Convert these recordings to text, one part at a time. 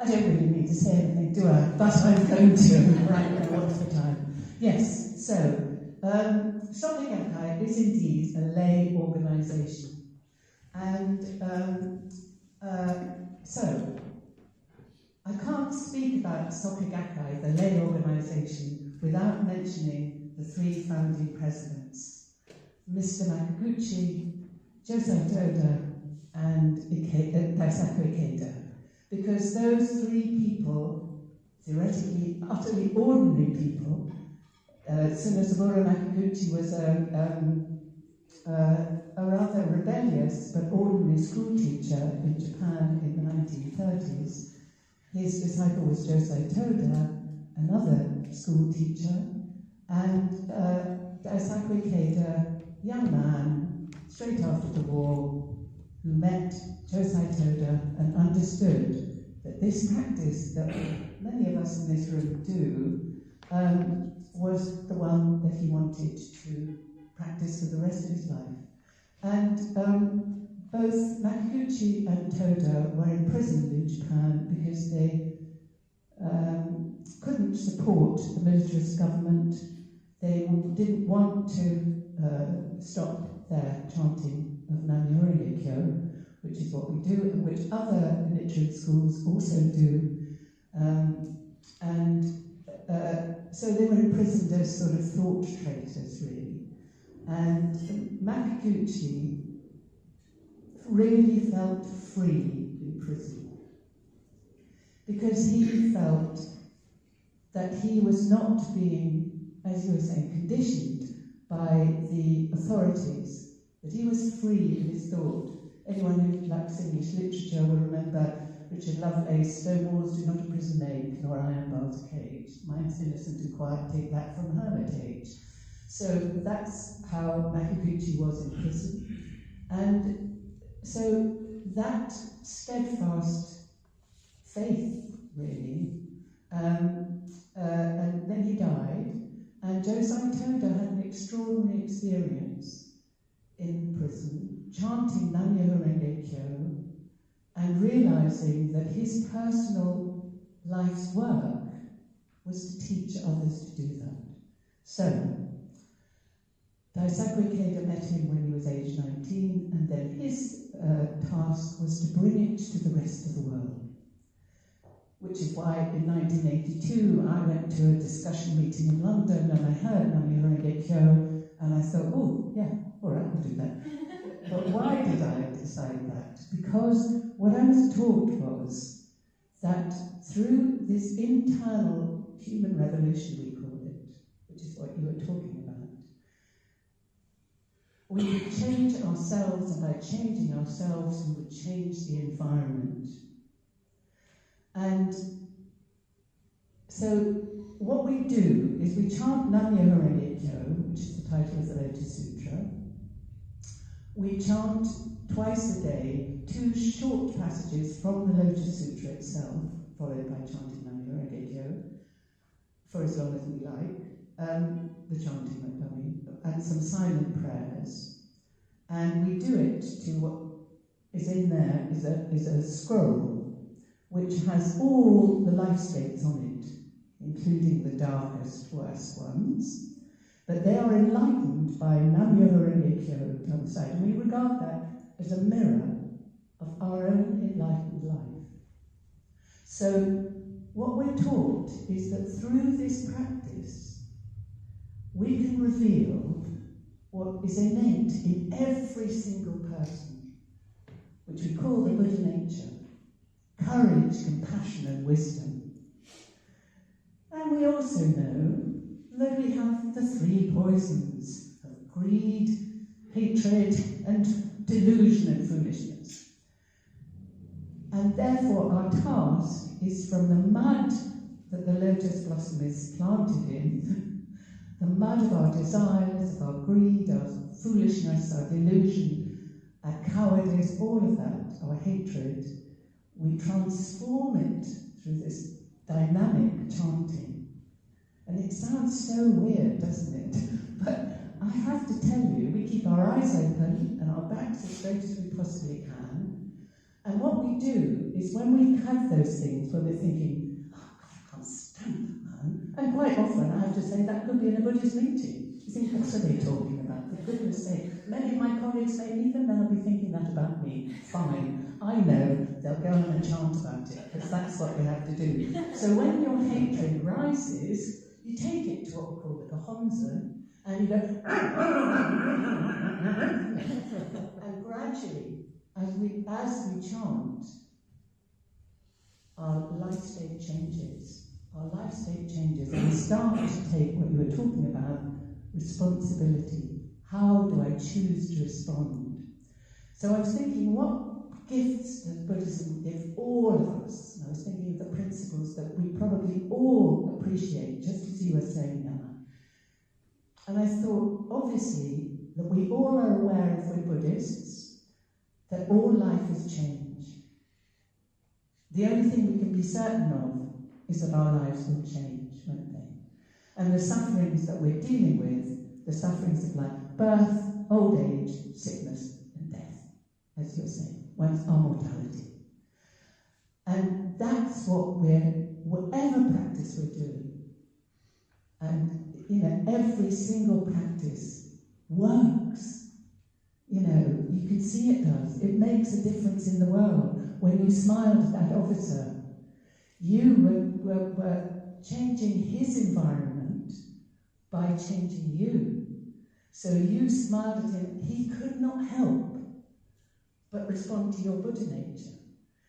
I don't really need to say anything, do I? But I'm going to right now, what's the time? Yes, so Soka Gakkai is indeed a lay organisation. And so I can't speak about Soka Gakkai, the lay organisation, without mentioning the three founding presidents, Mr. Makaguchi, Josai Toda, and Daisaku Ikeda. Because those three people, theoretically utterly ordinary people, Tsunosaburo Makaguchi was a rather rebellious but ordinary school teacher in Japan in the 1930s. His disciple was Josai Toda, another school teacher, and Daisaku Ikeda, young man, straight after the war, who met Josai Toda and understood that this practice that many of us in this room do was the one that he wanted to practice for the rest of his life. And both Makaguchi and Toda were imprisoned in Japan because they couldn't support the militarist government. They didn't want to stop their chanting of Nam-myoho Renge-kyo, which is what we do, and which other literate schools also do. So they were imprisoned as sort of thought traitors, really. And Makaguchi really felt free in prison because he felt that he was not being, as you were saying, conditioned by the authorities, that he was free in his thought. Anyone who likes English literature will remember Richard Lovelace, "Stone walls do not a prison make, nor iron bars a cage. Mind's innocent and quiet, take that from hermitage." So that's how Makaguchi was in prison. And so that steadfast faith, really, and then he died, and Josai Toda had an extraordinary experience in prison, chanting Nam-myoho Renge-kyo, and realizing that his personal life's work was to teach others to do that. So, Daisaku Ikeda met him when he was age 19, and then his task was to bring it to the rest of the world. Which is why in 1982 I went to a discussion meeting in London and I heard Nam-myoho Renge-kyo, and I thought, oh, yeah, all right, we'll do that. But why did I decide that? Because what I was taught was that through this internal human revolution, we call it, which is what you were talking about, we would change ourselves, and by changing ourselves, we would change the environment. And so what we do is we chant Nam-myoho Renge-kyo, which is the title of the Lotus Sutra. We chant twice a day 2 short passages from the Lotus Sutra itself, followed by chanting Nam-myoho Renge-kyo, for as long as we like, the chanting, I mean, and some silent prayers. And we do it to what is in there is a scroll which has all the life states on it, including the darkest, worst ones. But they are enlightened by Nam-myoho Renge-kyo down the side. And we regard that as a mirror of our own enlightened life. So what we're taught is that through this practice, we can reveal what is innate in every single person, which we call the Buddha nature: courage, compassion, and wisdom. And we also know that we have the 3 poisons of greed, hatred, and delusion and foolishness. And therefore our task is, from the mud that the lotus blossom is planted in, the mud of our desires, of our greed, our foolishness, our delusion, our cowardice, all of that, our hatred, we transform it through this dynamic chanting. And it sounds so weird, doesn't it? But I have to tell you, we keep our eyes open and our backs as straight as we possibly can, And what we do is when we have those things, when we're thinking, oh God, I can't stand that man, and quite often I have to say that could be in a Buddhist meeting. You think, what are they talking about? For goodness sake, many of my colleagues may even now be thinking that about me. Fine, I know they'll go on and chant about it, because that's what we have to do. So when your hatred rises, you take it to what we call the Gohonzon, and you go, and gradually, as we chant, our life state changes. Our life state changes, and we start to take what you were talking about, responsibility. How do I choose to respond? So I was thinking, what gifts does Buddhism give all of us? And I was thinking of the principles that we probably all appreciate, just as you were saying, Emma. And I thought, obviously, that we all are aware, if we're Buddhists, that all life is change. The only thing we can be certain of is that our lives will change, won't they? And the sufferings that we're dealing with, the sufferings of life, birth, old age, sickness, and death, as you're saying, once our mortality. And that's what whatever practice we're doing, and every single practice works. You can see it does. It makes a difference in the world. When you smiled at that officer, you were changing his environment by changing you. So you smiled at him. He could not help but respond to your Buddha nature.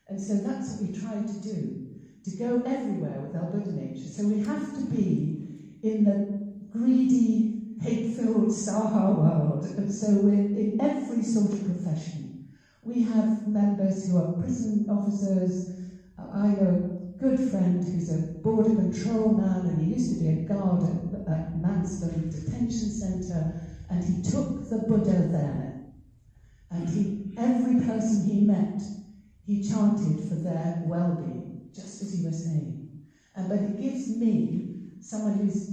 And so that's what we try to do, to go everywhere with our Buddha nature. So we have to be in the greedy, hate-filled Saha world. And so we're in every sort of profession. We have members who are prison officers. I know a good friend who's a border control man, and he used to be a guard at Manston Detention Centre, and he took the Buddha there. And every person he met, he chanted for their well-being, just as you were saying. But it gives me, someone who's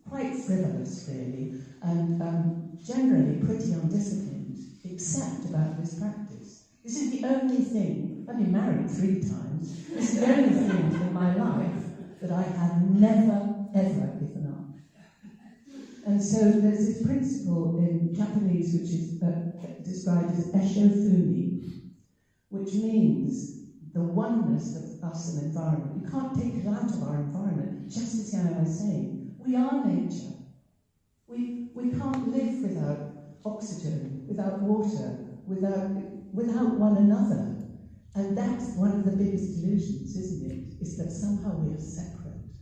quite frivolous, really, and generally pretty undisciplined, except about this practice. This is the only thing, I've been married 3 times, this is the only thing in my life that I have never, ever given up. And so there's this principle in Japanese which is described as Eshofumi, which means the oneness of us and environment. You can't take it out of our environment, just as Yana was saying. We are nature. We can't live without oxygen, without water, without one another. And that's one of the biggest delusions, isn't it? Is that somehow we are separate.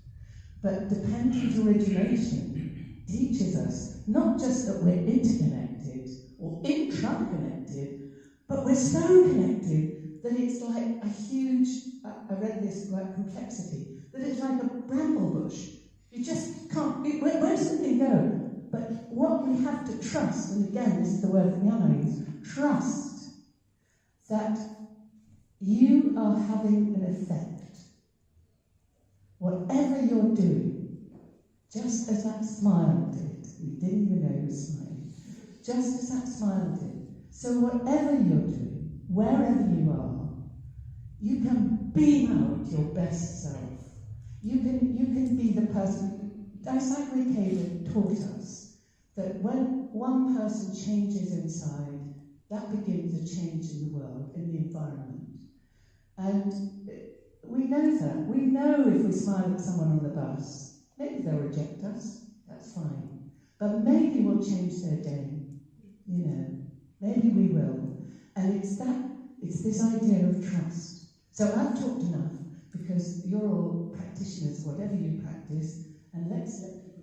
But dependent origination teaches us not just that we're interconnected or intra-connected, but we're so connected that it's like a huge, I read this about complexity, that it's like a bramble bush. You just can't, where does the thing go? But what we have to trust, and again, this is the word that Yana used, trust that you are having an effect. Whatever you're doing, just as that smile did, you didn't even know you were smiling, just as that smile did. So whatever you're doing, wherever you are, you can beam out your best self. You can be the person. Daisaku Ikeda taught us that when one person changes inside, that begins a change in the world, in the environment. And we know that. We know if we smile at someone on the bus, maybe they'll reject us, that's fine. But maybe we'll change their day, maybe we will. And it's this idea of trust. So I've talked enough, because you're all practitioners, whatever you practice, and let's let